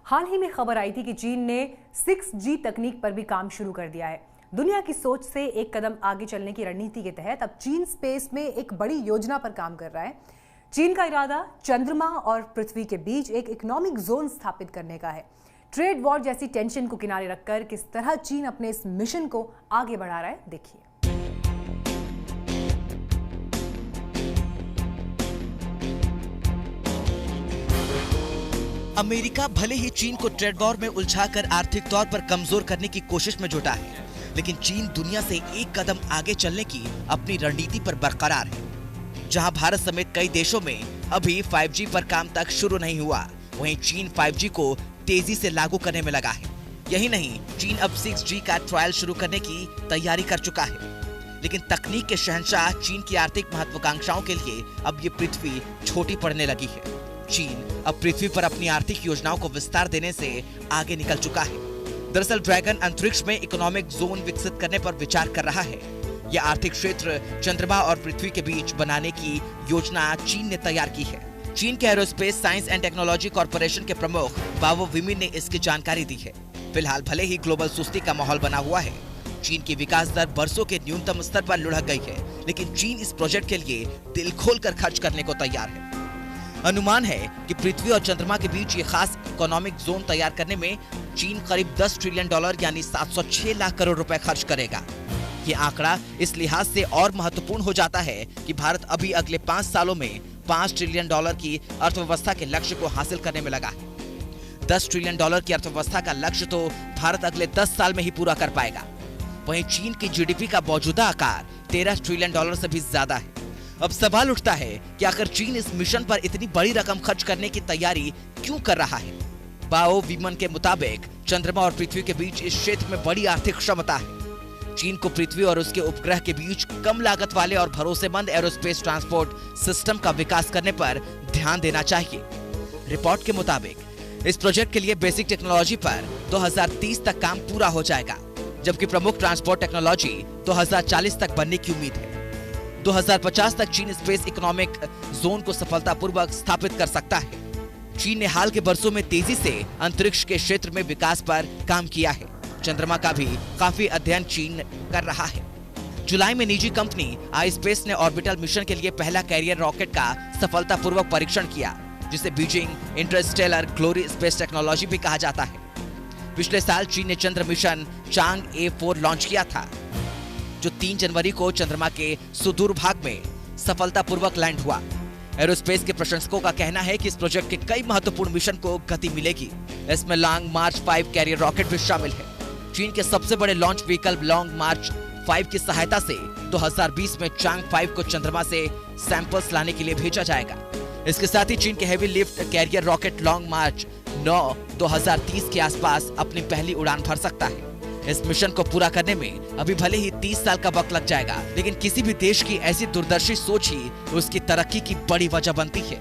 हाल ही में खबर आई थी कि चीन ने 6G तकनीक पर भी काम शुरू कर दिया है। दुनिया की सोच से एक कदम आगे चलने की रणनीति के तहत अब चीन स्पेस में एक बड़ी योजना पर काम कर रहा है। चीन का इरादा चंद्रमा और पृथ्वी के बीच एक इकोनॉमिक जोन स्थापित करने का है। ट्रेड वॉर जैसी टेंशन को किनारे रखकर किस तरह चीन अपने इस मिशन को आगे बढ़ा रहा है, देखिए। अमेरिका भले ही चीन को ट्रेड वॉर में उलझाकर आर्थिक तौर पर कमजोर करने की कोशिश में जुटा है, लेकिन चीन दुनिया से एक कदम आगे चलने की अपनी रणनीति पर बरकरार है। जहां भारत समेत कई देशों में अभी 5G पर काम तक शुरू नहीं हुआ, वहीं चीन 5G को तेजी से लागू करने में लगा है। यही नहीं, चीन अब 6G का ट्रायल शुरू करने की तैयारी कर चुका है। लेकिन तकनीक के शहंशाह चीन की आर्थिक महत्वाकांक्षाओं के लिए अब ये पृथ्वी छोटी पड़ने लगी है। चीन अब पृथ्वी पर अपनी आर्थिक योजनाओं को विस्तार देने से आगे निकल चुका है। दरअसल ड्रैगन अंतरिक्ष में इकोनॉमिक जोन विकसित करने पर विचार कर रहा है। यह आर्थिक क्षेत्र चंद्रमा और पृथ्वी के बीच बनाने की योजना चीन ने तैयार की है। चीन के aerospace science and technology corporation के प्रमुख बाओ विमिन ने इसकी जानकारी दी है। फिलहाल भले ही ग्लोबल सुस्ती का माहौल बना हुआ है, चीन की विकास दर वर्षों के न्यूनतम स्तर पर लुढ़क गई है, लेकिन चीन इस प्रोजेक्ट के लिए दिल खोलकर खर्च करने को तैयार है। अनुमान है कि पृथ्वी और चंद्रमा के बीच ये खास इकोनॉमिक जोन तैयार करने में चीन करीब $10 ट्रिलियन यानी 706 लाख करोड़ रुपए खर्च करेगा। ये आंकड़ा इस लिहाज से और महत्वपूर्ण हो जाता है कि भारत अभी अगले 5 सालों में $5 ट्रिलियन की अर्थव्यवस्था के लक्ष्य को हासिल करने में लगा है। $10 ट्रिलियन की अर्थव्यवस्था का लक्ष्य तो भारत अगले 10 साल में ही पूरा कर पाएगा। वहीं चीन की जीडीपी का मौजूदा आकार $13 ट्रिलियन से भी ज्यादा है। अब सवाल उठता है कि आखिर चीन इस मिशन पर इतनी बड़ी रकम खर्च करने की तैयारी क्यों कर रहा है। बाओ विमन के मुताबिक चंद्रमा और पृथ्वी के बीच इस क्षेत्र में बड़ी आर्थिक क्षमता है। चीन को पृथ्वी और उसके उपग्रह के बीच कम लागत वाले और भरोसेमंद एरोस्पेस ट्रांसपोर्ट सिस्टम का विकास करने पर ध्यान देना चाहिए। रिपोर्ट के मुताबिक इस प्रोजेक्ट के लिए बेसिक टेक्नोलॉजी पर 2030 तक काम पूरा हो जाएगा, जबकि प्रमुख ट्रांसपोर्ट टेक्नोलॉजी 2040 तक बनने की उम्मीद है। 2050 तक चीन स्पेस इकोनॉमिक जोन को सफलतापूर्वक स्थापित कर सकता है। चीन ने हाल के वर्षों में तेजी से अंतरिक्ष के क्षेत्र में विकास पर काम किया है। चंद्रमा का भी काफी अध्ययन चीन कर रहा है। जुलाई में निजी कंपनी आईस्पेस ने ऑर्बिटल मिशन के लिए पहला कैरियर रॉकेट का सफलतापूर्वक परीक्षण किया, जिसे Beijing Interstellar glory space technology भी कहा जाता है। पिछले साल चीन ने चंद्र मिशन चांग A4 लॉन्च किया था, जो 3 जनवरी को चंद्रमा के सुदूर भाग में सफलतापूर्वक लैंड हुआ। एरोस्पेस के प्रशंसकों का कहना है कि इस प्रोजेक्ट के कई महत्वपूर्ण मिशन को गति मिलेगी। इसमें लॉन्ग मार्च 5 कैरियर रॉकेट भी शामिल है। चीन के सबसे बड़े लॉन्च व्हीकल लॉन्ग मार्च 5 की सहायता से 2020 में चांग 5 को चंद्रमा से सैंपल्स लाने के लिए भेजा जाएगा। इसके साथ ही चीन के heavy lift carrier rocket Long March 9 2030 के आसपास अपनी पहली उड़ान भर सकता है। इस मिशन को पूरा करने में अभी भले ही 30 साल का वक्त लग जाएगा, लेकिन किसी भी देश की ऐसी दूरदर्शी सोच ही उसकी तरक्की की बड़ी वजह बनती है।